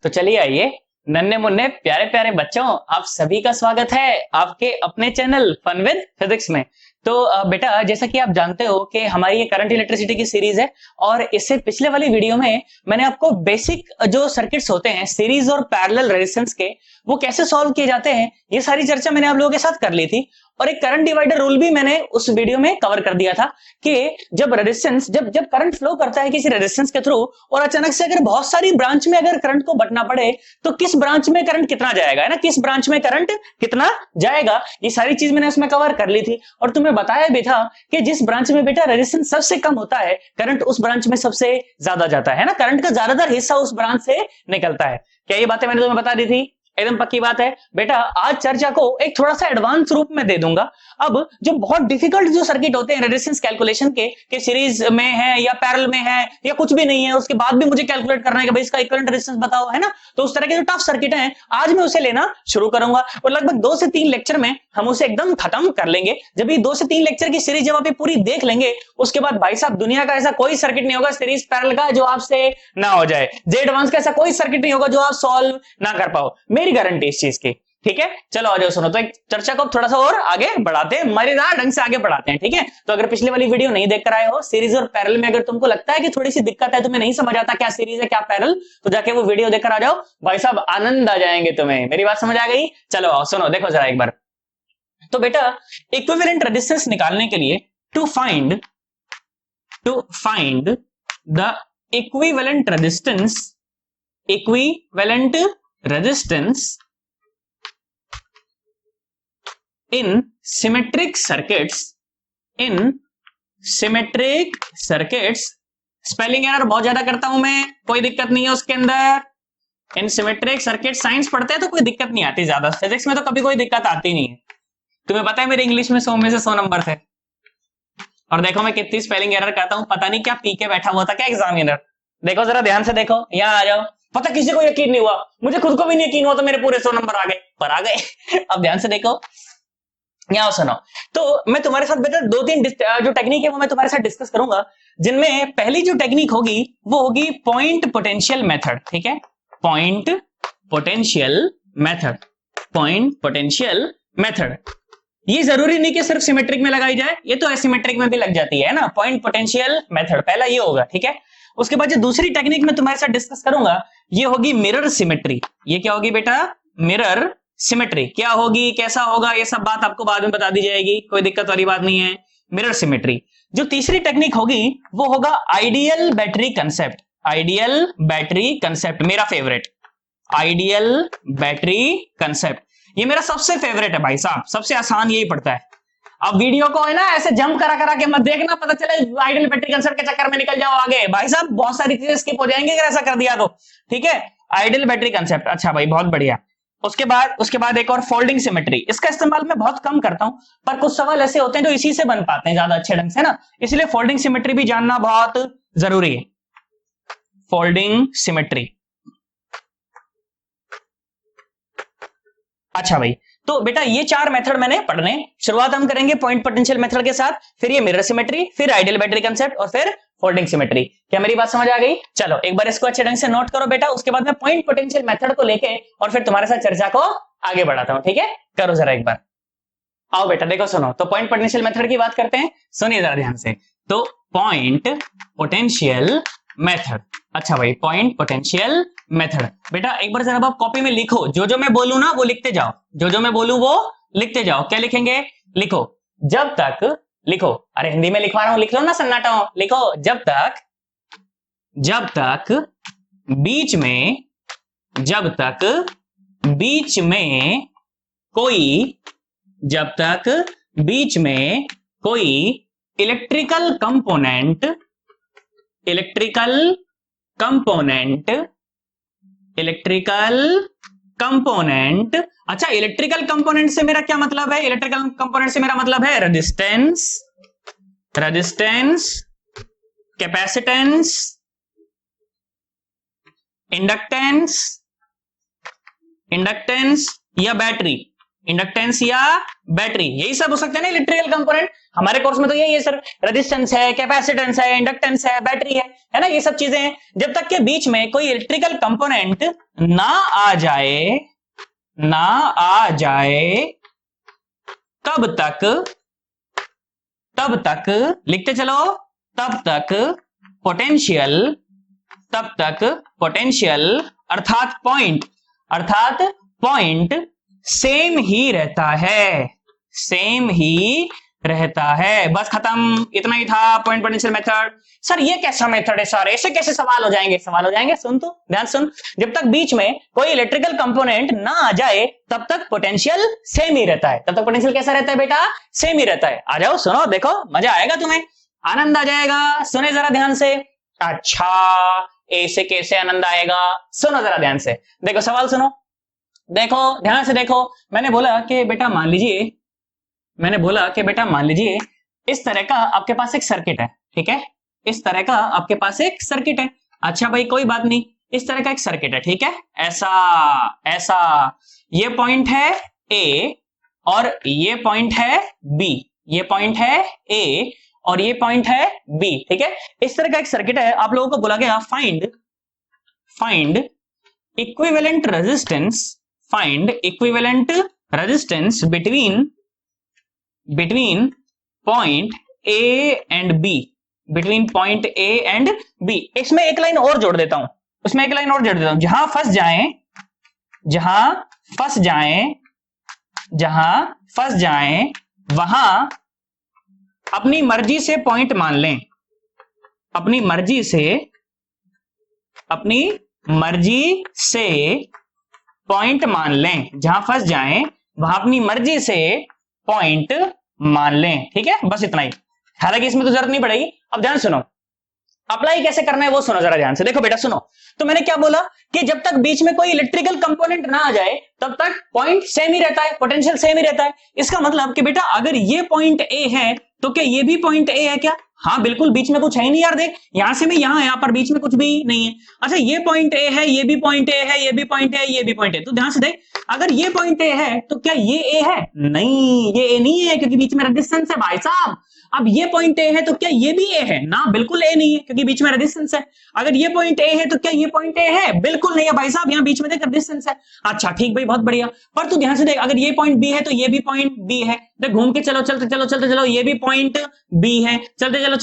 तो चलिए आइए नन्हे मुन्ने प्यारे प्यारे बच्चों, आप सभी का स्वागत है आपके अपने चैनल फन विद फिजिक्स में। तो बेटा, जैसा कि आप जानते हो कि हमारी ये करंट इलेक्ट्रिसिटी की सीरीज है और इससे पिछले वाली वीडियो में मैंने आपको बेसिक जो सर्किट्स होते हैं सीरीज और पैरेलल रेजिस्टेंस के, वो कैसे सॉल्व किए जाते हैं, ये सारी चर्चा मैंने आप लोगों के साथ कर ली थी। और एक करंट डिवाइडर रूल भी मैंने उस वीडियो में कवर कर दिया था कि जब रेजिस्टेंस जब जब करंट फ्लो करता है किसी रेजिस्टेंस के थ्रू और अचानक से अगर बहुत सारी ब्रांच में अगर करंट को बंटना पड़े तो किस ब्रांच में करंट कितना जाएगा, है ना, किस ब्रांच में करंट कितना जाएगा, ये सारी चीज मैंने उसमें कवर कर ली थी। और तुम्हें बताया भी था कि जिस ब्रांच में बेटा रेजिस्टेंस सबसे कम होता है, करंट उस ब्रांच में सबसे ज्यादा जाता है ना, करंट का ज्यादातर हिस्सा उस ब्रांच से निकलता है। क्या ये बातें मैंने तुम्हें बता दी थी? एकदम पक्की बात है बेटा। आज चर्चा को एक थोड़ा सा एडवांस रूप में दे दूंगा। अब जो बहुत डिफिकल्ट जो सर्किट होते हैं रेजिस्टेंस कैलकुलेशन के सीरीज में है या पैरेलल में है या कुछ भी नहीं है, उसके बाद भी मुझे कैलकुलेट करना है कि भाई इसका इक्विवेलेंट रेजिस्टेंस बताओ, है ना, तो उस तरह के जो टफ सर्किट हैं आज मैं उसे लेना शुरू करूंगा और लगभग 2 से 3 लेक्चर में हम उसे एकदम खत्म कर लेंगे। जब ये 2 से 3 लेक्चर की सीरीज जब आप पूरी देख लेंगे उसके बाद भाई साहब दुनिया का ऐसा कोई सर्किट नहीं होगा सीरीज पैरेलल का जो आपसे ना हो जाए, जे एडवांस का ऐसा कोई सर्किट नहीं होगा जो आप सॉल्व ना कर पाओ, मेरी गारंटी इस चीज की। ठीक है, चलो आ जाओ सुनो, तो एक चर्चा को थोड़ा सा और आगे बढ़ाते हैं, मजेदार ढंग से आगे बढ़ाते हैं। ठीक है, तो अगर पिछली वाली वीडियो नहीं देख कर आए हो सीरीज और पैरेलल में, अगर तुमको लगता है कि थोड़ी सी दिक्कत है, तुम्हें नहीं समझ आता क्या सीरीज है क्या पैरेलल, तो जाके वो वीडियो देखकर आ जाओ भाई साहब, आनंद आ जाएंगे तुम्हें। मेरी बात समझ आ गई? चलो आओ सुनो, देखो जरा एक बार। तो बेटा इक्विवेलेंट रेजिस्टेंस निकालने के लिए to find the equivalent resistance in symmetric circuits, spelling error बहुत ज्यादा करता हूं मैं, कोई दिक्कत नहीं है उसके अंदर। इन सिमेट्रिक सर्किट साइंस पढ़ते हैं तो कोई दिक्कत नहीं आती, ज्यादा फिजिक्स में तो कभी कोई दिक्कत आती नहीं है। तुम्हें पता है मेरे इंग्लिश में 100 में से 100 नंबर थे और देखो मैं कितनी स्पेलिंग एरर करता हूं, पता नहीं क्या पी के बैठा हुआ था क्या एग्जामिनर। देखो जरा ध्यान से देखो, यहाँ आ जाओ। पता किसी को यकीन नहीं हुआ, मुझे खुद को भी नहीं यकीन हुआ, तो मेरे पूरे 100 नंबर आ गए, पर आ गए। अब ध्यान से देखो, यहाँ सुनो। तो मैं तुम्हारे साथ बेटा 2-3 जो टेक्निक है वो मैं तुम्हारे साथ डिस्कस करूंगा, जिनमें पहली जो टेक्निक होगी वो होगी पॉइंट पोटेंशियल मेथड। ठीक है, पॉइंट पोटेंशियल मेथड। ये जरूरी नहीं कि सिर्फ सिमेट्रिक में लगाई जाए, ये तो एसिमेट्रिक में भी लग जाती है ना। पॉइंट पोटेंशियल मेथड पहला ये होगा। ठीक है, उसके बाद जो दूसरी टेक्निक मैं तुम्हारे साथ डिस्कस करूंगा ये होगी मिरर सिमेट्री। ये क्या होगी बेटा? Mirror symmetry. क्या होगी, कैसा होगा, ये सब बात आपको बाद में बता दी जाएगी, कोई दिक्कत वाली बात नहीं है। Mirror symmetry. जो तीसरी टेक्निक होगी वो होगा आइडियल बैटरी कंसेप्ट, मेरा फेवरेट आइडियल बैटरी कंसेप्ट। ये मेरा सबसे फेवरेट है भाई साहब, सबसे आसान यही पड़ता है। अब वीडियो को है ना ऐसे जंप करा के मत देखना, पता चले आइडियल बैटरी कंसेप्ट के चक्कर में निकल जाओ आगे, भाई साहब बहुत सारी चीजें स्किप हो जाएंगी अगर ऐसा कर दिया तो। ठीक है, आइडियल बैटरी कंसेप्ट, अच्छा भाई बहुत बढ़िया। उसके बाद एक और फोल्डिंग सिमेट्री। इसका इस्तेमाल मैं बहुत कम करता हूं, पर कुछ सवाल ऐसे होते हैं जो इसी से बन पाते हैं ज्यादा अच्छे ढंग से ना, इसलिए फोल्डिंग सिमेट्री भी जानना बहुत जरूरी है। Folding symmetry. अच्छा भाई, तो बेटा ये 4 मेथड मैंने पढ़ने। शुरुआत हम करेंगे पॉइंट पोटेंशियल मेथड के साथ, फिर ये मिरर सिमेट्री, फिर आइडियल बैटरी कंसेप्ट और फिर फोल्डिंग सिमेट्री। क्या मेरी बात समझ आ गई? चलो एक बार इसको अच्छे ढंग से नोट करो बेटा, उसके बाद मैं पॉइंट पोटेंशियल मेथड को लेके और फिर तुम्हारे साथ चर्चा को आगे बढ़ाता हूं। ठीक है, करो जरा एक बार। आओ बेटा देखो सुनो, तो पॉइंट पोटेंशियल मेथड की बात करते हैं, सुनिए जरा ध्यान से। तो पॉइंट पोटेंशियल मेथड, अच्छा भाई पॉइंट पोटेंशियल मेथड। बेटा एक बार जरा आप कॉपी में लिखो, जो मैं बोलूं ना वो लिखते जाओ, जो मैं बोलूं वो लिखते जाओ। क्या लिखेंगे? लिखो जब तक, लिखो, अरे हिंदी में लिखवा रहा हूं, लिख लो ना सन्नाटा, लिखो जब तक बीच में कोई इलेक्ट्रिकल कंपोनेंट, अच्छा इलेक्ट्रिकल कंपोनेंट से मेरा क्या मतलब है? इलेक्ट्रिकल कंपोनेंट से मेरा मतलब है रेजिस्टेंस, कैपेसिटेंस, इंडक्टेंस या बैटरी। इंडक्टेंस या बैटरी, यही सब हो सकते हैं ना इलेक्ट्रिकल कंपोनेंट। हमारे कोर्स में तो यही है सर, रेजिस्टेंस है, कैपेसिटेंस है, इंडक्टेंस है, बैटरी है ना, ये सब चीजें हैं। जब तक के बीच में कोई इलेक्ट्रिकल कंपोनेंट ना आ जाए, ना आ जाए, तब तक लिखते चलो, तब तक पोटेंशियल अर्थात पॉइंट सेम ही रहता है, सेम ही रहता है। बस खत्म, इतना ही था पॉइंट पोटेंशियल मेथड। सर ये कैसा मेथड है सर, ऐसे कैसे सवाल हो जाएंगे? सवाल हो जाएंगे, सुन तो ध्यान सुन। जब तक बीच में कोई इलेक्ट्रिकल कंपोनेंट ना आ जाए तब तक पोटेंशियल सेम ही रहता है। तब तक पोटेंशियल कैसा रहता है बेटा? सेम ही रहता है। आ जाओ, सुनो, देखो मजा आएगा, तुम्हें आनंद आ जाएगा। सुने जरा ध्यान से। अच्छा, ऐसे कैसे आनंद आएगा? सुनो जरा ध्यान से, देखो सवाल सुनो, देखो ध्यान से देखो। मैंने बोला कि बेटा मान लीजिए इस तरह का आपके पास एक सर्किट है, ठीक है, इस तरह का आपके पास एक सर्किट है। अच्छा भाई कोई बात नहीं, इस तरह का एक सर्किट है, ठीक है, ऐसा ये पॉइंट है ए और ये पॉइंट है बी, ये पॉइंट है ए और ये पॉइंट है बी, ठीक है। इस तरह का एक सर्किट है। आप लोगों को बोला गया find equivalent resistance between point A and B, इसमें एक लाइन और जोड़ देता हूं, जहां फंस जाएं वहां अपनी मर्जी से पॉइंट मान लें, अपनी मर्जी से पॉइंट मान लें, जहां फंस जाएं वहां अपनी मर्जी से पॉइंट मान लें, ठीक है, बस इतना ही। हालांकि इसमें तो जरूरत नहीं पड़ेगी। अब ध्यान सुनो, अप्लाई कैसे करना है वो सुनो जरा ध्यान से। देखो बेटा सुनो, तो मैंने क्या बोला कि जब तक बीच में कोई इलेक्ट्रिकल कंपोनेंट ना आ जाए तब तक पॉइंट सेम ही रहता है, पोटेंशियल सेम ही रहता है। इसका मतलब कि बेटा अगर ये पॉइंट ए है तो क्या ये भी पॉइंट ए है क्या? हाँ बिल्कुल, बीच में कुछ है ही नहीं यार, देख यहां से मैं यहाँ पर बीच में कुछ भी नहीं है। अच्छा ये पॉइंट ए है, ये भी पॉइंट ए है, ये भी पॉइंट है, ये भी पॉइंट है, तो ध्यान से देख, अगर ये पॉइंट ए है तो क्या ये ए है? नहीं, ये ए नहीं है क्योंकि बीच में रेजिस्टेंस है भाई साहब। अब ये पॉइंट ए है तो क्या ये भी ए है? ना, बिल्कुल ए नहीं है क्योंकि बीच में रेजिस्टेंस है। अगर ये पॉइंट ए है तो क्या ये पॉइंट ए है? बिल्कुल नहीं है भाई साहब, यहाँ बीच में देख रेजिस्टेंस है। अच्छा ठीक भाई, बहुत बढ़िया। पर तू ध्यान से देख, अगर ये पॉइंट बी है तो ये भी पॉइंट बी है। देख घूम के चलो, चलते चलो, ये भी पॉइंट बी है, चलते चलो,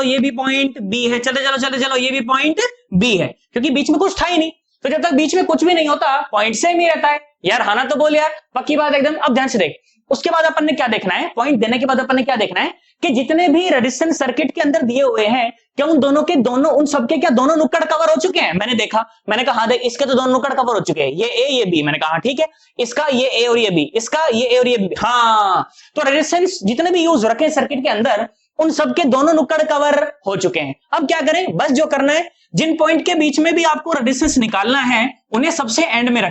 ये भी पॉइंट बी है, चलते चलो, ये भी पॉइंट बी है, क्योंकि बीच में कुछ था ही नहीं। तो जब तक बीच में कुछ भी नहीं होता पॉइंट सेम ही रहता है। यार हाँ ना तो बोल यार, पक्की बात एकदम। अब ध्यान से देख, उसके बाद अपन ने क्या देखना है, पॉइंट देने के बाद अपन ने क्या देखना है कि जितने भी रेजिस्टेंस सर्किट के अंदर दिए हुए हैं क्या उन सबके क्या दोनों नुक्कड़ कवर हो चुके हैं? मैंने देखा, मैंने कहा हाँ देख, इसके तो दोनों नुक्कड़ कवर हो चुके हैं, ये ए ये बी। मैंने कहा ठीक है, इसका ये ए और ये बी, इसका ये ए और ये बी। हाँ, तो रेजिस्टेंस जितने भी यूज रखे सर्किट के अंदर उन सबके दोनों नुक्कड़ कवर हो चुके हैं। अब क्या करें, बस जो करना है, जिन पॉइंट के बीच में भी आपको रेजिस्टेंस निकालना है उन्हें सबसे एंड में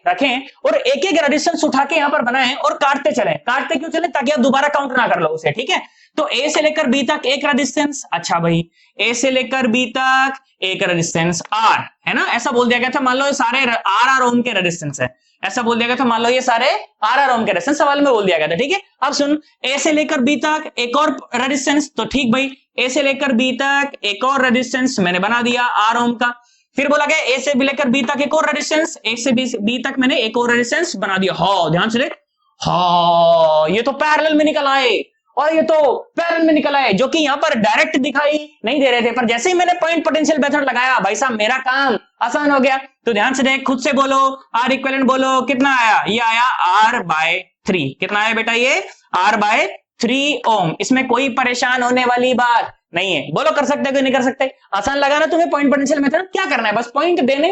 रखें, और एक एक रेजिस्टेंस उठा के यहां पर बनाएं और काटते क्यों चले? ताकि आप दोबारा काउंट ना कर लो उसे, ठीक है। तो ए से लेकर बी तक एक रेजिस्टेंस, अच्छा भाई ए से लेकर बी तक एक रेजिस्टेंस आर है ना, ऐसा बोल दिया गया था। मान लो ये सारे आर ओम के रेजिस्टेंस है, ऐसा बोल दिया गया था। मान लो ये सारे आर ओम के रेजिस्टेंस सवाल में बोल दिया गया था, ठीक है। अब सुन, ए से लेकर बी तक एक और रेजिस्टेंस, तो ठीक भाई, ए से लेकर बी तक एक और रेजिस्टेंस मैंने बना दिया आर ओम का। फिर बोला गया ए से बी लेकर बी तक एक और रेजिस्टेंस, ए से बी तक मैंने एक और रेजिस्टेंस बना दिया। हाँ ध्यान से देख, हाँ ये तो पैरेलल में निकल आए, और ये तो पैरेलल में निकल आए, जो कि यहां पर डायरेक्ट दिखाई नहीं दे रहे थे, पर जैसे ही मैंने पॉइंट पोटेंशियल मेथड लगाया भाई साहब मेरा काम आसान हो गया। तो ध्यान से देख, खुद से बोलो, आर इक्विवेलेंट बोलो, कितना आया? ये आया R/3। कितना आया बेटा? ये R/3 ओम। इसमें कोई परेशान होने वाली बात नहीं है। बोलो कर सकते कि नहीं कर सकते? आसान लगा ना तुम्हें पॉइंट पोटेंशियल मेथड? क्या करना है, बस पॉइंट देने।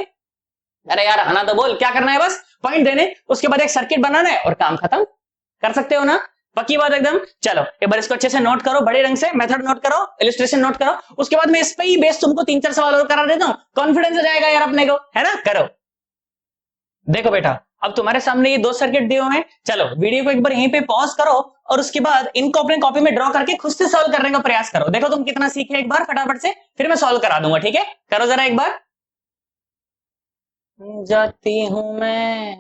अरे यार हना तो बोल, क्या करना है? बस पॉइंट देने, उसके बाद एक सर्किट बनाना है और काम खत्म। कर सकते हो ना? पक्की बात एकदम। चलो एक बार इसको अच्छे से नोट करो, बड़े रंग से मेथड नोट करो, इलस्ट्रेशन नोट करो, उसके बाद मैं इस पे ही बेस तुमको 3-4 सवाल और करा देता हूं, कॉन्फिडेंस हो जाएगा यार अपने को, है ना। करो, देखो बेटा अब तुम्हारे सामने ये 2 सर्किट दिए हुए हैं। चलो वीडियो को एक बार यहीं पे पॉज करो और उसके बाद इनको अपने कॉपी में ड्रॉ करके खुद से सॉल्व करने का प्रयास करो। देखो तुम कितना सीखे एक बार फटाफट से, फिर मैं सॉल्व करा दूंगा, ठीक है। करो जरा एक बार। जाती हूं मैं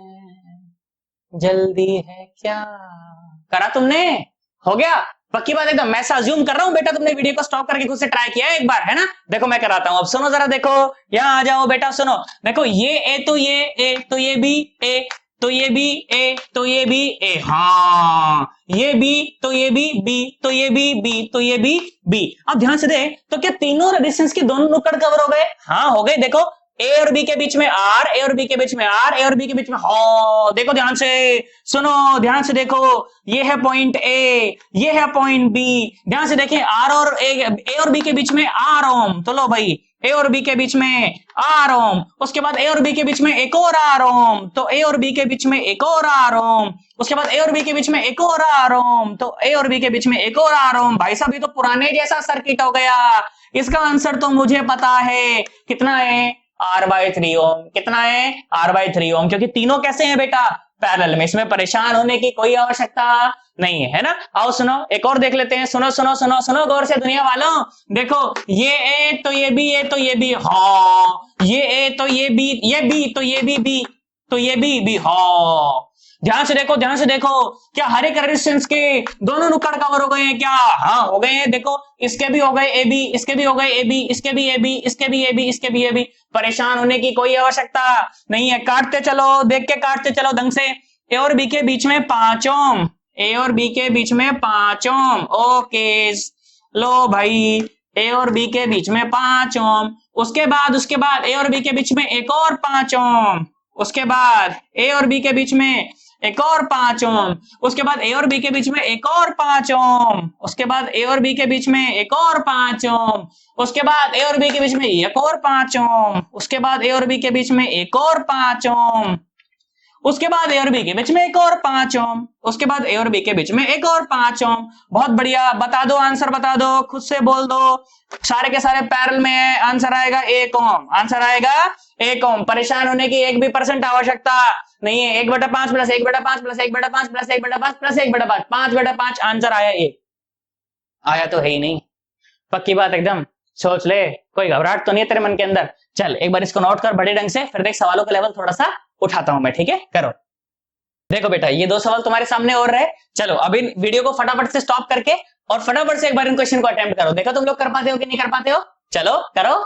जल्दी है क्या? करा तुमने? हो गया? पक्की बात एकदम। मैं अज्यूम कर रहा हूं बेटा तुमने वीडियो को स्टॉप करके खुद से ट्राई किया है एक बार, है ना? देखो मैं कराता हूं। अब सुनो जरा, देखो यहां आ जाओ बेटा, सुनो। देखो ये ए तो ये ए तो ये बी ए तो ये बी ए तो ये बी ए, हाँ ये बी तो ये बी बी तो ये बी बी तो ये बी बी। अब ध्यान से दे, तो क्या तीनों रेजिस्टेंस के दोनों नुक्कड़ कवर हो गए? हाँ हो गए। देखो ए और बी के बीच में आर, ए और बी के बीच में आर, ए और बी के बीच में हो। देखो ध्यान से सुनो, ध्यान से देखो, ये है पॉइंट ए, ये है पॉइंट बी। ध्यान से देखें, आर और ए और बी के बीच में आर ओम। तो लो भाई, ए और बी के बीच में आर ओम, उसके बाद ए और बी के बीच में एक और आर ओम, तो ए और बी के बीच में एक और आर ओम, उसके बाद ए और बी के बीच में एक और आर ओम, तो ए और बी के बीच में एक और आर ओम। भाई साहब ये तो पुराने जैसा सर्किट हो गया। इसका आंसर तो मुझे पता है, कितना है? R/3 ओम। कितना है? R/3 ओम, क्योंकि तीनों कैसे हैं बेटा? पैरेलल में। इसमें परेशान होने की कोई आवश्यकता नहीं है ना? आओ सुनो, एक और देख लेते हैं। सुनो सुनो सुनो सुनो गौर से दुनिया वालों, देखो ये ए तो ये बी, ए तो ये बी, हाँ ये ए तो ये बी, ये बी तो ये बी, बी तो ये बी, बी, हाँ। ध्यान से देखो, ध्यान से देखो, क्या हर एक रेजिस्टेंस के दोनों नुक्कड़ कवर हो गए हैं क्या? हाँ हो गए हैं। देखो इसके भी हो गए ए बी, इसके भी हो गए ए बी, इसके भी ए बी, इसके भी ए बी, इसके भी ए बी। परेशान होने की कोई आवश्यकता नहीं है। काटते चलो, देख के काटते चलो ढंग से। ए और बी के बीच में 5 ओम, ए और बी के बीच में 5 ओम। ओके लो भाई, ए और बी के बीच में 5 ओम। उसके बाद ए और बी के बीच में एक और 5 ओम। उसके बाद ए और बी के बीच में एक और 5 ओम। उसके बाद ए और बी के बीच में एक और 5 ओम। उसके बाद ए और बी के बीच में एक और 5 ओम। उसके बाद ए और बी के बीच में एक और 5 ओम। उसके बाद ए और बी के बीच में एक और 5 ओम। उसके बाद ए और बी के बीच में एक और 5 ओम। उसके बाद ए और बी के बीच में एक और 5 ओम। बहुत बढ़िया, बता दो आंसर, बता दो, खुद से बोल दो। सारे के सारे पैरेलल में है, आंसर आएगा 1 ओम। आंसर आएगा 1 ओम। परेशान होने की 1% आवश्यकता नहीं है। 1/5 plus 1/5 plus 1/5 plus 1/5 plus 1/5, 5/5 answer आया। 1 आया तो है ही नहीं। पक्की बात एकदम। सोच ले, कोई घबराहट तो नहीं है तेरे मन के अंदर? चल एक बार इसको नोट कर बड़े ढंग से, फिर देख सवालों का लेवल थोड़ा सा उठाता हूं मैं, ठीक है? करो। देखो बेटा ये 2 सवाल तुम्हारे सामने और रहे। चलो अभी वीडियो को फटाफट से स्टॉप करके और फटाफट से एक बार इन क्वेश्चन को अटेम्प्ट करो। देखो तुम लोग कर पाते हो कि नहीं कर पाते हो? चलो करो।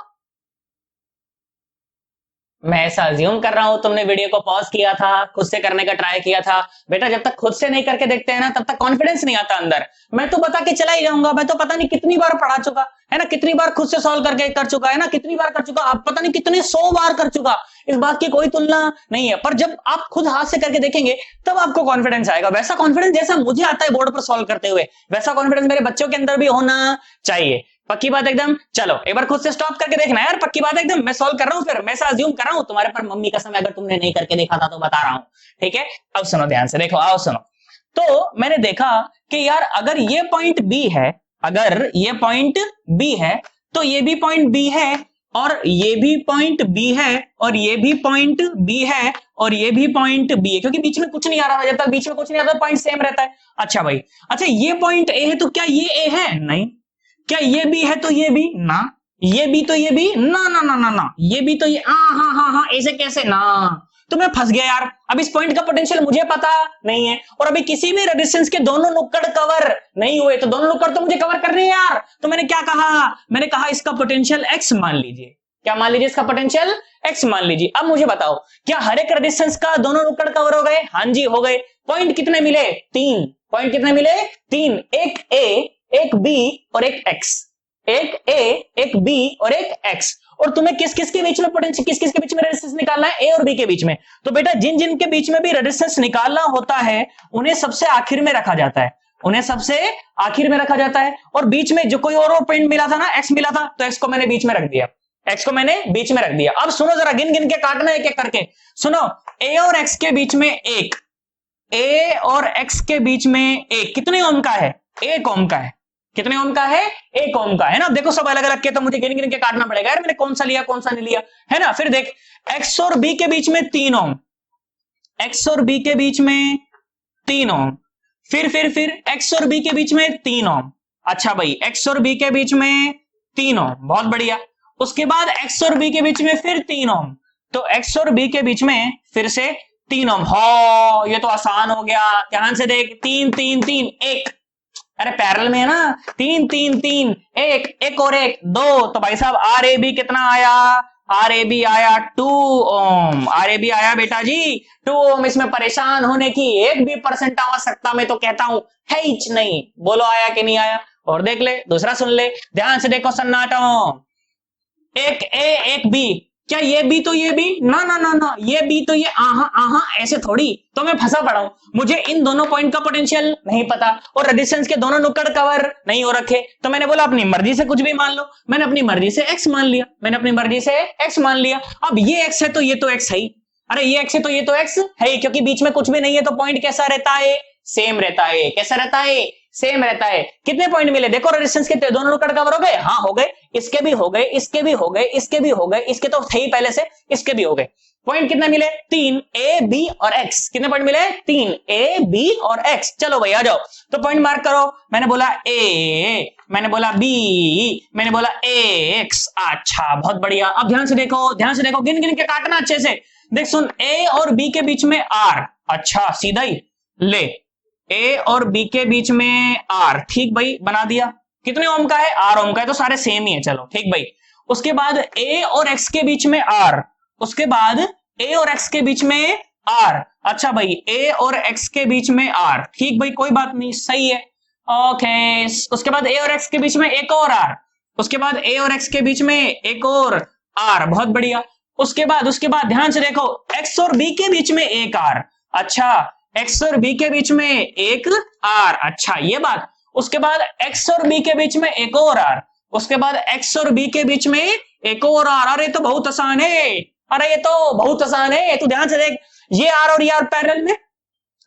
मैं ऐसा अज्यूम कर रहा हूं तुमने वीडियो को पॉज किया था, खुद से करने का ट्राई किया था। बेटा जब तक खुद से नहीं करके देखते हैं ना, तब तक कॉन्फिडेंस नहीं आता अंदर। मैं तो बता के चला ही जाऊंगा, मैं तो पता नहीं कितनी बार पढ़ा चुका है ना, कितनी बार खुद से सॉल्व करके कर चुका है ना, कितनी बार कर चुका, आप पता नहीं कितने 100 बार कर चुका। इस बात की कोई तुलना नहीं है। पर जब आप खुद हाथ से करके देखेंगे तब आपको कॉन्फिडेंस आएगा। वैसा कॉन्फिडेंस जैसा मुझे आता है बोर्ड पर सॉल्व करते हुए, वैसा कॉन्फिडेंस मेरे बच्चों के अंदर भी होना चाहिए। पक्की बात एकदम। चलो एक बार खुद से स्टॉप करके देखना यार, पक्की बात एकदम। मैं सॉल्व कर रहा हूं, फिर मैं ऐसा अज्यूम कर रहा हूं तुम्हारे पर मम्मी कसम, अगर तुमने नहीं करके देखा था तो बता रहा हूं, ठीक है? अब सुनो ध्यान से, देखो आओ सुनो। तो मैंने देखा कि यार अगर ये पॉइंट बी है, अगर ये पॉइंट बी है, तो ये भी पॉइंट बी है, और ये भी पॉइंट बी है, और ये भी पॉइंट बी है, और ये भी पॉइंट बी है, क्योंकि बीच में कुछ नहीं आ रहा। जब तक बीच में कुछ नहीं आता पॉइंट सेम रहता है। अच्छा भाई, अच्छा ये पॉइंट ए है, तो क्या ये ए है? नहीं। क्या ये भी है? तो ये भी ना। ये भी तो ये भी ना ना ना ना ना। ये भी तो ये, हाँ हाँ हाँ, ऐसे कैसे ना? तो मैं फंस गया यार। अब इस पॉइंट का पोटेंशियल मुझे पता नहीं है, और अभी किसी भी रेजिस्टेंस के दोनों नुक्कड़ कवर नहीं हुए, तो दोनों नुक्कड़ तो मुझे कवर करने हैं यार। तो मैंने क्या कहा? मैंने कहा इसका पोटेंशियल एक्स मान लीजिए। क्या मान लीजिए? इसका पोटेंशियल एक्स मान लीजिए। अब मुझे बताओ, क्या हर एक रेजिस्टेंस का दोनों नुक्कड़ कवर हो गए? हाँ जी हो गए। पॉइंट कितने मिले? 3 पॉइंट। कितने मिले? 3। एक ए, एक बी और एक एक्स। एक ए, एक बी और एक एक्स। और तुम्हें किस किस के बीच में पोटेंशियल, किस किस के बीच में रेजिस्टेंस निकालना है? ए और बी के बीच में। तो बेटा जिन जिन के बीच में भी रेजिस्टेंस निकालना होता है उन्हें सबसे आखिर में रखा जाता है, उन्हें सबसे आखिर में रखा जाता है। और बीच में जो कोई और पॉइंट मिला था ना, एक्स मिला था, तो एक्स को मैंने बीच में रख दिया, एक्स को मैंने बीच में रख दिया। अब सुनो जरा, गिन गिन के काटना एक एक करके। सुनो, ए और एक्स के बीच में एक, ए और एक्स के बीच में एक, कितने ओम का है? 1 ओम का है। कितने ओम का है? 1 ओम का है ना। देखो सब अलग अलग के, तो मुझे गिन गिन के काटना पड़ेगा यार, मैंने कौन सा लिया कौन सा नहीं लिया, है ना। फिर देख, एक्स और बी के बीच में 3 ओम, एक्स और बी के बीच में 3 ओम। फिर एक्स और बी के बीच में 3 ओम। अच्छा भाई, एक्स और बी के बीच में 3 ओम, बहुत बढ़िया। उसके बाद एक्स और बी के बीच में फिर 3 ओम, तो एक्स और बी के बीच में फिर से 3 ओम। हो, ये तो आसान हो गया, ध्यान से देख, 3 3 3 1, अरे पैरेलल में है ना, 3 3 3 1, एक और एक 2, तो भाई साहब आर ए बी कितना आया, आर ए बी आया 2 ओम, आर ए बी आया बेटा जी 2 ओम। इसमें परेशान होने की एक भी परसेंट आवश्यकता मैं तो कहता हूं है ही नहीं। बोलो आया कि नहीं आया? और देख ले, दूसरा सुन ले, ध्यान से देखो सन्नाटो, एक ए एक बी, क्या ये बी तो ये बी, ना ना ना ना, ये बी तो ये, आहा आहा, ऐसे थोड़ी, तो मैं फंसा पड़ा हूं। मुझे इन दोनों पॉइंट का पोटेंशियल नहीं पता और रेजिस्टेंस के दोनों नुक्कड़ कवर नहीं हो रखे, तो मैंने बोला अपनी मर्जी से कुछ भी मान लो। मैंने अपनी मर्जी से एक्स मान लिया, मैंने अपनी मर्जी से एक्स मान लिया। अब ये एक्स है तो ये तो एक्स है ही, अरे ये एक्स है तो ये तो एक्स है ही, क्योंकि बीच में कुछ भी नहीं है तो पॉइंट कैसा रहता है, सेम रहता है। कैसा रहता है? सेम रहता है। कितने पॉइंट मिले देखो, रेजिस्टेंस के दोनों नुक्कड़ कवर हो गए, हाँ हो गए, इसके भी हो गए, इसके भी हो गए, इसके भी हो गए, इसके तो थे ही पहले से, इसके भी हो गए। पॉइंट कितना मिले? 3, ए बी और एक्स। कितने पॉइंट मिले? 3, ए बी और एक्स। चलो भाई आ जाओ, तो पॉइंट मार्क करो। मैंने बोला ए, मैंने बोला बी, मैंने बोला एक्स। अच्छा बहुत बढ़िया। अब ध्यान से देखो, ध्यान से देखो, गिन गिन के काटना अच्छे से। देख सुन, ए और बी के बीच में आर, अच्छा सीधा ही ले, ए और बी के बीच में आर, ठीक भाई बना दिया। कितने ओम का है? आर ओम का है, तो सारे सेम ही है, चलो ठीक भाई। उसके बाद ए और एक्स के बीच में आर, उसके बाद ए और एक्स के बीच में आर, अच्छा भाई ए और एक्स के बीच में आर, ठीक भाई कोई बात नहीं, सही है, ओके। उसके बाद ए और एक्स के बीच में एक और आर, उसके बाद ए और एक्स के बीच में एक और आर, बहुत बढ़िया। उसके बाद ध्यान से देखो, एक्स और बी के बीच में एक आर, अच्छा एक्स और बी के बीच में एक आर, अच्छा ये बात। उसके बाद एक्स और बी के बीच में एक और आर, उसके बाद एक्स और बी के बीच में एक और आर। अरे तो बहुत आसान है, अरे ये तो बहुत आसान है, तू ध्यान से देख, ये आर और ये आर पैरेलल में,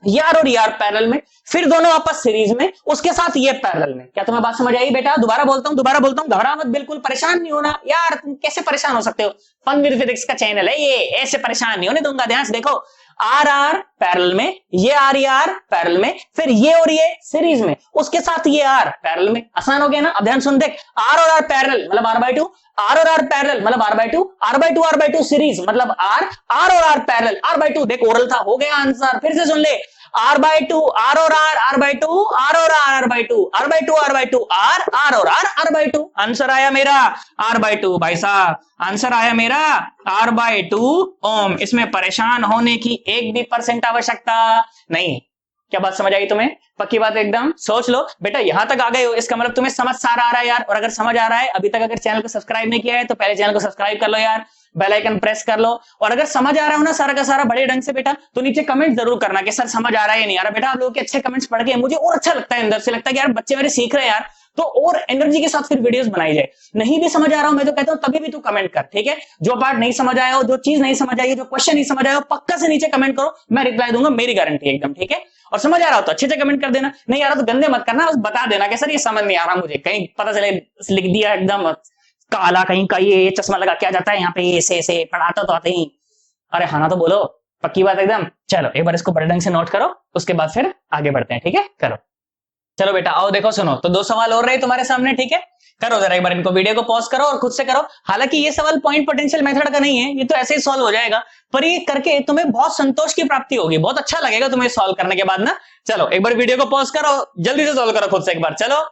ये आर और ये आर पैरेलल में, फिर दोनों आपस सीरीज में, उसके साथ ये पैरेलल में। क्या तुम्हें बात समझ आई बेटा? दोबारा बोलता हूं, घबरा मत, बिल्कुल परेशान नहीं होना यार। तुम कैसे परेशान हो सकते हो? फन विद फिजिक्स का चैनल है ये, ऐसे परेशान नहीं होने दूंगा। ध्यान से देखो, आर आर पैरेलल में, ये आर पैरेलल में, फिर ये और ये सीरीज में, उसके साथ ये आर पैरेलल में। आसान हो गया ना? अब ध्यान सुन देख, आर और आर पैरेलल मतलब r/2, आर और आर पैरेलल मतलब r/2, r/2 सीरीज मतलब आर, आर और आर पैरेलल r/2। देख ओरल था, हो गया आंसर। फिर से सुन ले, r/2, आर और आर r/2, आर और R r/2, r/2 r/2, R और आर r/2। आंसर आया मेरा r/2 भाई साहब, आंसर आया मेरा r/2 ओम। इसमें परेशान होने की एक भी परसेंट आवश्यकता नहीं। क्या बात समझ आई तुम्हें? पक्की बात एकदम? सोच लो बेटा, यहां तक आ गए हो, इसका मतलब तुम्हें समझ सारा आ रहा है यार। और अगर समझ आ रहा है, अभी तक अगर चैनल को सब्सक्राइब नहीं किया है तो पहले चैनल को सब्सक्राइब कर लो यार, बेल आइकन प्रेस कर लो। और अगर समझ आ रहा हो ना सारा का सारा बड़े ढंग से बेटा, तो नीचे कमेंट जरूर करना कि सर समझ आ रहा है या नहीं आ रहा। बेटा आप लोगों के अच्छे कमेंट्स पढ़ के मुझे और अच्छा लगता है, अंदर से लगता है कि यार बच्चे मेरे सीख रहे हैं यार, तो और एनर्जी के साथ फिर वीडियोस बनाई जाए। नहीं भी समझ आ रहा हूं मैं तो कहता हूं तभी भी तू कमेंट कर, ठीक है? जो पार्ट नहीं समझ आया हो, जो चीज नहीं समझ आई हो, जो क्वेश्चन नहीं समझ आया हो, पक्का से नीचे कमेंट करो, मैं रिप्लाई दूंगा, मेरी गारंटी है एकदम, ठीक है? और समझ आ रहा हो तो अच्छे से कमेंट कर देना, नहीं आ रहा तो गंदे मत करना, बस बता देना कि सर ये समझ नहीं आ रहा मुझे, कहीं पता चले लिख दिया एकदम काला कहीं का, ये चश्मा लगा क्या जाता है यहाँ पे, ऐसे ऐसे पढ़ाता तो आते ही। अरे हाँ ना तो बोलो, पक्की बात एकदम। चलो एक बार इसको बड़े ढंग से नोट करो, उसके बाद फिर आगे बढ़ते हैं, ठीक है? करो, चलो बेटा आओ देखो, सुनो। तो 2 सवाल और रहे तुम्हारे सामने, ठीक है? करो जरा एक बार इनको, वीडियो को पॉज करो और खुद से करो। हालांकि ये सवाल पॉइंट पोटेंशियल मेथड का नहीं है, ये तो ऐसे ही सॉल्व हो जाएगा, पर ये करके तुम्हें बहुत संतोष की प्राप्ति होगी, बहुत अच्छा लगेगा तुम्हें सॉल्व करने के बाद ना। चलो एक बार वीडियो को पॉज करो, जल्दी से सॉल्व करो खुद से एक बार। चलो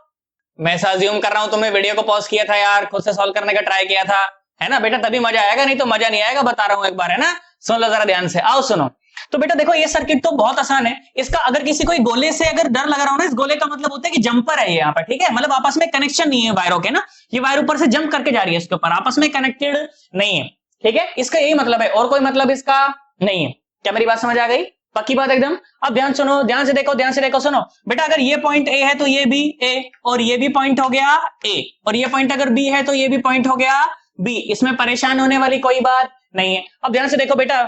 मैं ऐसा अज्यूम कर रहा हूं तुमने वीडियो को पॉज किया था यार, खुद से सॉल्व करने का ट्राई किया था, है ना बेटा? तभी मजा आएगा, नहीं तो मजा नहीं आएगा, बता रहा हूं एक बार, है ना? सुन लो जरा ध्यान से, आओ सुनो। तो बेटा देखो, ये सर्किट तो बहुत आसान है। इसका अगर किसी कोई गोले से अगर डर लग रहा हो ना, इस गोले का मतलब होता है कि जंपर है ये यहाँ पर, ठीक है? मतलब आपस में कनेक्शन नहीं है वायरों के ना, ये वायर ऊपर से जंप करके जा रही है इसके ऊपर, आपस में कनेक्टेड नहीं है, ठीक है? इसका यही मतलब है, और कोई मतलब इसका नहीं है। क्या मेरी बात समझ आ गई? पक्की बात एकदम। अब ध्यान सुनो, ध्यान से देखो, ध्यान से देखो, सुनो बेटा, अगर ये पॉइंट ए है तो ये भी ए, और ये भी पॉइंट हो गया ए, और ये पॉइंट अगर बी है तो ये भी पॉइंट हो गया बी। इसमें परेशान होने वाली कोई बात नहीं है। अब ध्यान से देखो बेटा,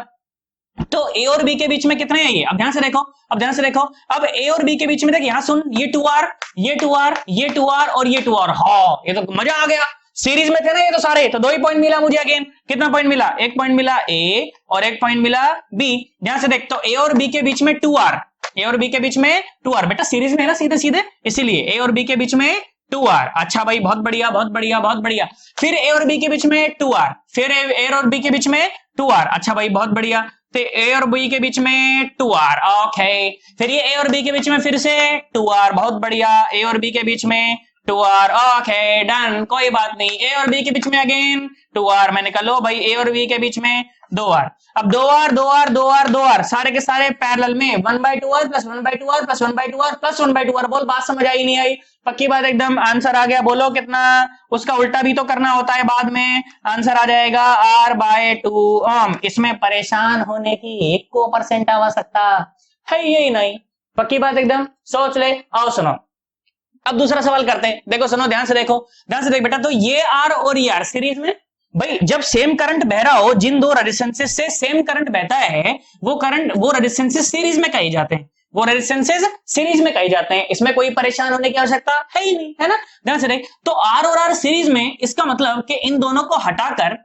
तो ए और बी के बीच में कितने हैं ये? अब ध्यान से देखो, अब ध्यान से देखो, अब ए और बी के बीच में देख, यहां सुन, ये 2R, ये 2R, ये 2R और ये 2R। हाँ ये तो मजा आ गया, सीरीज में थे ना ये तो सारे, तो 2 ही पॉइंट मिला मुझे। अगेन कितना पॉइंट मिला? 1 पॉइंट मिला ए और 1 पॉइंट मिला बी। ध्यान से देख, तो ए और बी के बीच में 2R, ए और बी के बीच में 2R, बेटा सीरीज में है ना सीधे सीधे, इसीलिए ए और बी के बीच में 2R। अच्छा भाई बहुत बढ़िया, बहुत बढ़िया, बहुत बढ़िया। फिर ए और बी के बीच में 2R, फिर ए और बी के बीच में 2R। अच्छा भाई बहुत बढ़िया। तो ए और बी के बीच में 2r, ओके। फिर ये ए और बी के बीच में फिर से 2r, बहुत बढ़िया। ए और बी के बीच में 2r, ओके डन, कोई बात नहीं। ए और बी के बीच में अगेन 2r, मैंने कहा लो भाई ए और बी के बीच में 2r। अब 2r 2r 2r 2r सारे के सारे पैरेलल में 1/2r plus 1/2r plus 1/2r plus 1/2r। बोल, बात समझ आई नहीं आई? पक्की बात एकदम। आंसर आ गया, बोलो कितना? उसका उल्टा भी तो करना होता है बाद में। आंसर आ जाएगा r/2 ओम। इसमें परेशान होने की 1% आवश्यकता है यही नहीं। पक्की बात एकदम, सोच ले। आओ सुनो, अब दूसरा सवाल करते हैं। देखो सुनो, ध्यान से देखो, ध्यान से देख बेटा। तो ये आर और ये आर सीरीज में, भाई जब सेम करंट बह रहा हो, जिन दो रेजिस्टेंसेस से सेम करंट बहता है, वो रेजिस्टेंसेस सीरीज में कहे जाते हैं, वो रेजिस्टेंसेस सीरीज में कहे जाते हैं। इसमें कोई परेशान होने की आवश्यकता है ही नहीं, है ना? ध्यान से देख, तो आर और आर सीरीज में, इसका मतलब कि इन दोनों को हटाकर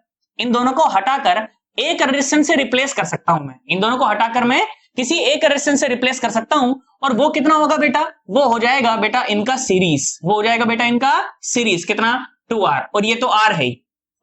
एक रेजिस्टेंस से रिप्लेस कर सकता हूं मैं। इन दोनों को हटाकर मैं किसी एक रेजिस्टेंस से रिप्लेस कर सकता हूं, और वो कितना होगा बेटा? वो हो जाएगा बेटा इनका सीरीज, वो हो जाएगा बेटा इनका सीरीज। कितना? 2r, और ये तो r है,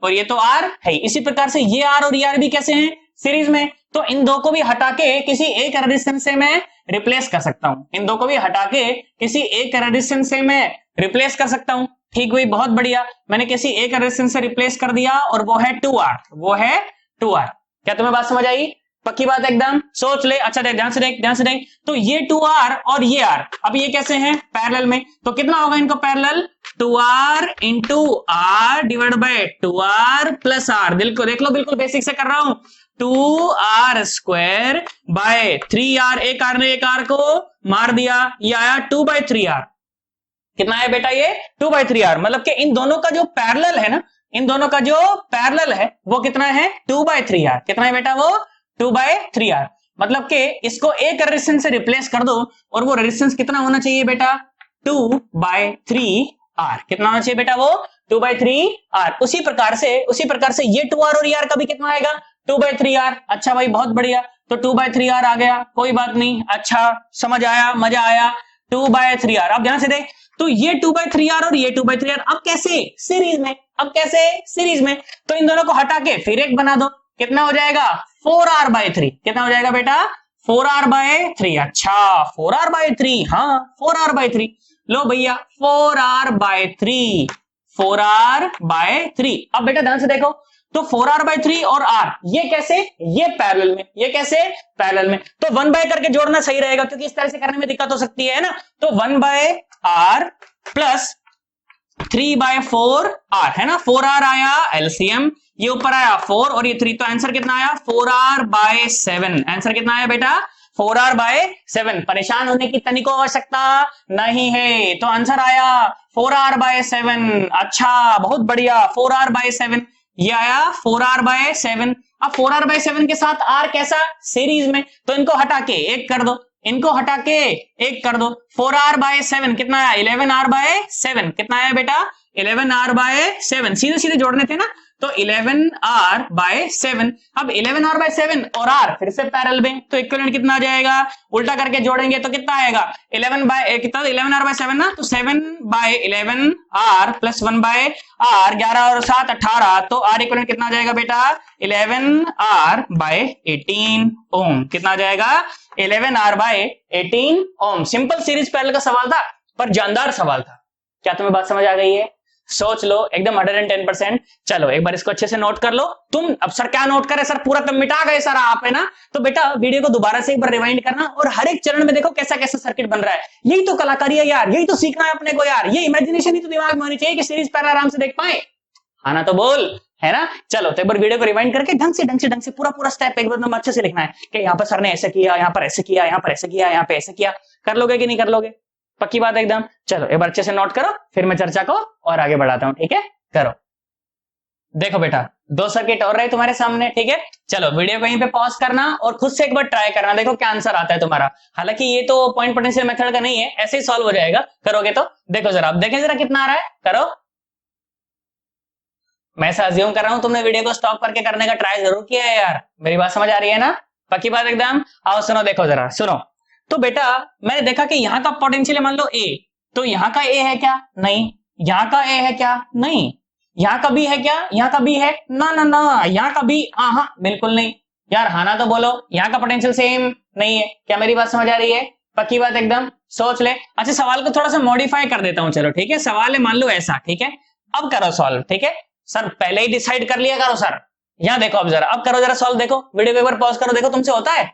और ये तो r है। इसी प्रकार से ये r और ये r भी कैसे हैं? सीरीज में। तो इन दो को भी हटा के किसी एक रेजिस्टेंस से मैं रिप्लेस कर सकता हूं। इन दो को भी हटा के किसी एक रेजिस्टेंस से मैं रिप्लेस कर सकता हूं। ठीक हुई, बहुत बढ़िया। मैंने किसी एक रेजिस्टेंस से रिप्लेस कर दिया, और वो है 2r, वो है 2r। क्या तुम्हें बात समझ आई? पक्की बात एकदम, सोच ले। अच्छा देख, ध्यान से देख, ध्यान से देख। तो ये 2r और ये r, अब ये कैसे हैं? पैरेलल में। तो कितना होगा इनको parallel? 2r into r divide by 2r plus r। दिल को देख लो, बिल्कुल बेसिक से कर रहा हूं। 2r स्क्वायर बाय 3r, एक r ने एक r को मार दिया, ये आया 2/3r। कितना है बेटा ये? 2/3r। मतलब कि इन दोनों का जो पैरेलल है ना, इन दोनों का जो पैरेलल है वो कितना है? 2/3r। कितना है बेटा वो? 2/3r। मतलब कि इसको एक रेजिस्टेंस से रिप्लेस कर दो, और वो रेजिस्टेंस कितना होना चाहिए बेटा? 2/3r। कितना होना चाहिए बेटा वो? 2/3r। उसी प्रकार से ये 2r और ये r का भी कितना आएगा? 2/3r। अच्छा भाई, बहुत बढ़िया। तो 2/3r आ गया, कोई बात नहीं। अच्छा, समझ आया, मजा आया। 2/3r। अब ध्यान से देख, तो ये 2/3r और ये 2/3r, अब कैसे? सीरीज में। अब कैसे? सीरीज में। तो इन दोनों को हटा के फिर एक बना दो। कितना हो जाएगा? 4r/3। कितना हो जाएगा बेटा? 4r/3। अच्छा, 4r/3, हाँ 4r/3। लो भैया, 4r/3, 4r/3। अब बेटा ध्यान से देखो, तो 4r/3 और r, ये कैसे? ये पैरेलल में। ये कैसे? पैरेलल में। तो 1 करके जोड़ना सही रहेगा, क्योंकि इस तरह से करने में दिक्कत हो सकती है ना। तो 1/r प्लस 3/4r, है ना? 4r आया एलसीएम, ये ऊपर आया 4 और ये 3, तो आंसर कितना आया? 4r/7। आंसर कितना आया बेटा? 4r/7। परेशान होने की तनिको आवश्यकता नहीं है। तो आंसर आया 4r/7। अच्छा, बहुत बढ़िया, 4r/7। ये आया 4r/7। अब 4r/7 के साथ r कैसा? सीरीज में। तो इनको हटा के एक कर दो, इनको हटा के एक कर दो। 4r/7 कितना आया? 11r/7। कितना आया बेटा? 11r/7। सीधे सीधे जोड़ने थे ना, तो 11r/7। अब 11r/7 और r फिर से पैरेलल में, तो इक्विवेलेंट कितना आ जाएगा? उल्टा करके जोड़ेंगे तो कितना आएगा? 11/7 ना, तो 7/11r प्लस 1/r, 11 और 7 18। तो r इक्विवेलेंट कितना आ जाएगा बेटा? 11r/18 ओम। कितना आ जाएगा? 11r/18 ओम। सिंपल सीरीज पैरेलल का सवाल था, पर जानदार सवाल था। क्या तुम्हें बात समझ आ गई है? सोच लो, एकदम 110%। चलो एक बार इसको अच्छे से नोट कर लो। तुम अब सर क्या नोट करे सर? पूरा तो मिटा गए सर आप, है ना? तो बेटा वीडियो को दोबारा से एक बार रिवाइंड करना, और हर एक चरण में देखो कैसा कैसा सर्किट बन रहा है। यही तो कलाकारी है यार, यही तो सीखना है अपने को यार। ये इमेजिनेशन ही तो दिमाग में होनी चाहिए कि सीरीज पैरेलल आराम से देख पाए। आना तो बोल, है ना? चलो तो एक बार वीडियो को रिवाइंड करके ढंग से पूरा स्टेप एक बार अच्छे से लिखना है कि यहाँ पर सर ने ऐसे किया, यहाँ पर ऐसे किया, यहाँ पर ऐसे किया, यहाँ पे ऐसे किया। कर लोगे कि नहीं कर लोगे? पक्की बात एकदम। चलो एक बार अच्छे से नोट करो, फिर मैं चर्चा को और आगे बढ़ाता हूं। ठीक है, करो। देखो बेटा, 2 सर्किट और रहे तुम्हारे सामने। ठीक है, चलो वीडियो को यहीं पे पॉज करना और खुद से एक बार ट्राई करना, देखो क्या आंसर आता है तुम्हारा। हालांकि ये तो पॉइंट पोटेंशियल मेथड का नहीं है, ऐसे ही सॉल्व हो जाएगा। करोगे तो देखो जरा, अब देखें जरा कितना आ रहा है। करो। मैं ऐसा अज्यूम कर रहा हूं तुमने वीडियो को स्टॉप करके करने का ट्राई जरूर किया है यार। मेरी बात समझ आ रही है ना? पक्की बात एकदम। आओ सुनो, देखो जरा सुनो। तो बेटा मैंने देखा कि यहाँ का पोटेंशियल मान लो A, तो यहाँ का A है क्या? नहीं। यहाँ का A है क्या? नहीं। यहाँ का B है क्या? यहाँ का B है? ना ना ना। यहाँ का B, हाँ बिल्कुल नहीं। यार हाँ ना तो बोलो, यहाँ का पोटेंशियल सेम नहीं है, क्या मेरी बात समझ आ रही है? पक्की बात एकदम, सोच ले। अच्छा सवाल को थोड़ा सा मॉडिफाई कर देता हूं, चलो ठीक है। सवाल है मान लो ऐसा, ठीक है, अब करो सॉल्व, ठीक है सर, पहले ही डिसाइड कर लिया करो सर। यहाँ देखो अब जरा, अब करो जरा सॉल्व, देखो वीडियो को एक बार पॉज करो, देखो तुमसे होता है,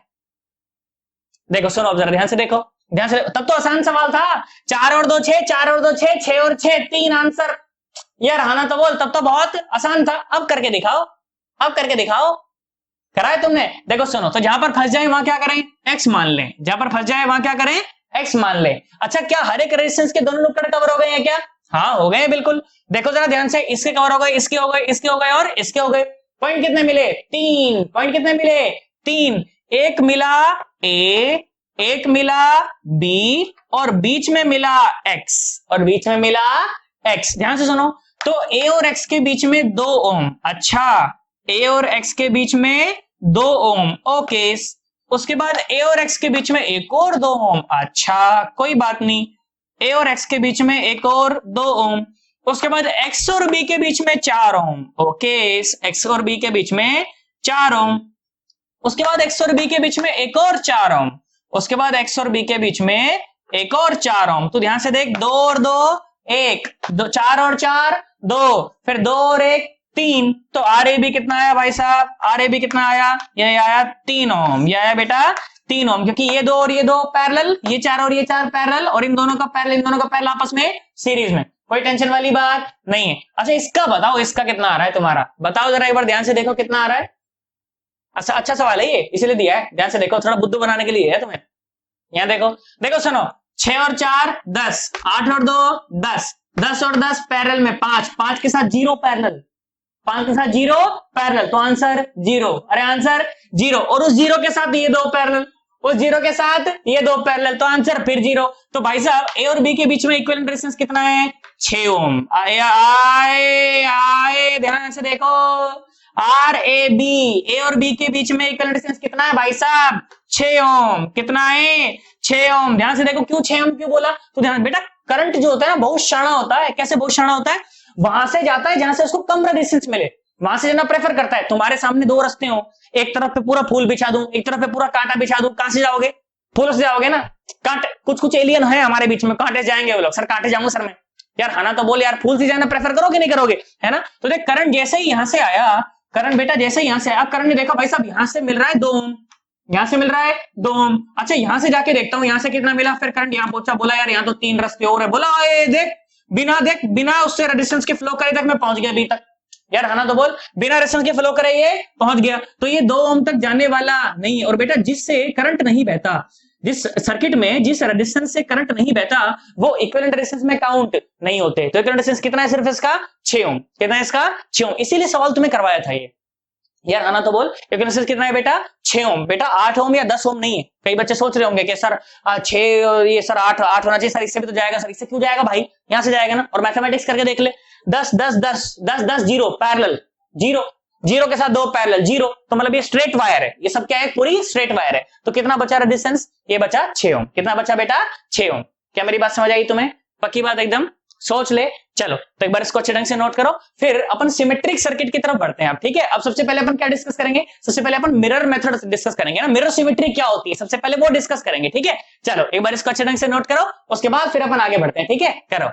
देखो सुनो अब जरा ध्यान से देखो, ध्यान से। तब तो आसान सवाल था, 4 और 2 6, 4 और 2 6, 6 और 6 3 आंसर। यार हाँ ना तो बोल, तब तो बहुत आसान था। अब करके दिखाओ, अब करके दिखाओ, कराए तुमने। देखो सुनो, तो जहां पर फंस जाए वहां क्या करें, एक्स मान लें, जहां पर फंस जाए वहां क्या करें, एक्स मान लें। अच्छा क्या हर एक रेजिस्टेंस के दोनों नुक्कड़ कवर हो गए हैं क्या? हाँ हो गए बिल्कुल। देखो जरा ध्यान से, इसके कवर हो गए, इसके हो गए, इसके हो गए और इसके हो गए। पॉइंट कितने मिले? 3 पॉइंट कितने मिले? 3। एक मिला ए, एक मिला बी और बीच में मिला एक्स, और बीच में मिला एक्स। ध्यान से सुनो, तो ए और एक्स के बीच में 2 ओम। अच्छा ए और एक्स के बीच में 2 ओम, ओके। उसके बाद ए और एक्स के बीच में एक और 2 ओम। अच्छा कोई बात नहीं, ए और एक्स के बीच में एक और 2 ओम। उसके बाद एक्स और बी के बीच में 4 ओम, ओके, एक्स और बी के बीच में 4 ओम। उसके बाद एक्स और बी के बीच में एक और 4 ओम। उसके बाद एक्स और बी के बीच में एक और 4 ओम। तो ध्यान से देख, 2 और 2 1, 4 और 4 2, फिर 2 और 1 3। तो आर ए बी कितना आया भाई साहब? आर ए बी कितना आया? ये आया 3 ओम। ये आया बेटा 3 ओम, क्योंकि ये 2 और ये 2 पैरेलल, ये 4 और ये 4 पैरेलल, और इन दोनों का पैरेलल, इन दोनों का पैरेलल आपस में सीरीज में, कोई टेंशन वाली बात नहीं है। अच्छा इसका बताओ, इसका कितना आ रहा है तुम्हारा? बताओ जरा एक बार ध्यान से देखो कितना आ रहा है। अच्छा सवाल है ये, इसीलिए दिया है, ध्यान से देखो, थोड़ा बुद्धू बनाने के लिए है तुम्हें। यहां देखो, देखो सुनो, 6 और 4 10, 8 और 2 10, 10 और 10 पैरेलल में 5, 5 के साथ 0 पैरेलल, 5 के साथ 0 पैरेलल, तो आंसर 0। अरे आंसर 0, और उस 0 के साथ ये 2 पैरेलल, उस 0 के साथ ये 2 पैरेलल, तो आंसर फिर 0। तो भाई साहब ए और बी के बीच में इक्विवेलेंट रेजिस्टेंस कितना है? 6 ओम। आए आए आए, ध्यान से देखो, आर ए बी, ए और बी के बीच में इक्विवेलेंट रेजिस्टेंस कितना है भाई साहब? 6 ओम। कितना है? 6 ओम। ध्यान से देखो, क्यों 6 ओम क्यों बोला? तो ध्यान बेटा, करंट जो होता है ना बहुत शाना होता है। कैसे बहुत शाना होता है? वहां से जाता है जहां से उसको कम रेजिस्टेंस मिले, वहां से जाना प्रेफर करता है। तुम्हारे सामने 2 रास्ते हो, एक तरफ पे पूरा फूल बिछा दूं, एक तरफ पे पूरा कांटा बिछा दूं, कहां से जाओगे? फूल से जाओगे ना। कांटे, कुछ एलियन है हमारे बीच में, कांटे जाएंगे वो लोग, सर कांटे जाऊंगा सर मैं। यार है ना तो बोल यार, फूल से जाना प्रेफर करोगे नहीं करोगे, है ना? तो देख करंट जैसे ही यहां से आया, करंट बेटा जैसे ही यहां से आया, करंट ने देखा भाई साहब यहां से मिल रहा है 2 ओम, यहां से मिल रहा है 2 ओम। अच्छा यहां से जाके देखता हूं यहां से कितना मिला, फिर करंट यहां पहुंचा, बोला यार यहां तो 3 रास्ते और है, बोला देख बिना उससे रेजिस्टेंस के फ्लो करे तक मैं पहुंच गया अभी तक। यार है ना तो बोल, बिना रेजिस्टेंस के फ्लो करे ये पहुंच गया, तो ये 2 ओम तक जाने वाला नहीं है। और बेटा जिससे करंट नहीं बहता, जिस सर्किट में जिस रेजिस्टेंस से करंट नहीं बहता, वो इक्विवेलेंट रेजिस्टेंस में काउंट नहीं होते। तो इक्विवेलेंट रेजिस्टेंस कितना है? सिर्फ इसका 6 ओम। कितना है इसका? 6 ओम। इसीलिए सवाल तुम्हें करवाया था ये। यार आना तो बोल, इक्विवेलेंट रेजिस्टेंस कितना है बेटा? 6 ओम। बेटा 8 ओम या 10 ओम नहीं है। कई बच्चे सोच रहे होंगे कि सर 6 और ये सर 8 होना चाहिए सर, इससे भी तो जाएगा सर, इससे क्यों जाएगा भाई? यहां से जाएगा ना। और मैथमेटिक्स करके देख ले, 10 10 10 10 10 0 पैरेलल, 0 के साथ 2 पैरेलल 0, तो मतलब ये स्ट्रेट वायर है, ये सब क्या है? पूरी स्ट्रेट वायर है। तो कितना बचा रेजिस्टेंस? ये बचा 6 ओम। कितना बचा बेटा? 6 ओम। क्या मेरी बात समझ आई तुम्हें? पक्की बात एकदम, सोच ले। चलो तो एक बार इसको अच्छे ढंग से नोट करो, फिर अपन सिमेट्रिक सर्किट की तरफ बढ़ते हैं आप, ठीक है? अब सबसे पहले अपन क्या डिस्कस करेंगे? सबसे पहले अपन मिरर मेथड डिस्कस करेंगे ना, मिरर सिमेट्री क्या होती है, सबसे पहले वो डिस्कस करेंगे, ठीक है? चलो एक बार इसको अच्छे ढंग से नोट करो, उसके बाद फिर अपन आगे बढ़ते हैं, ठीक है? करो।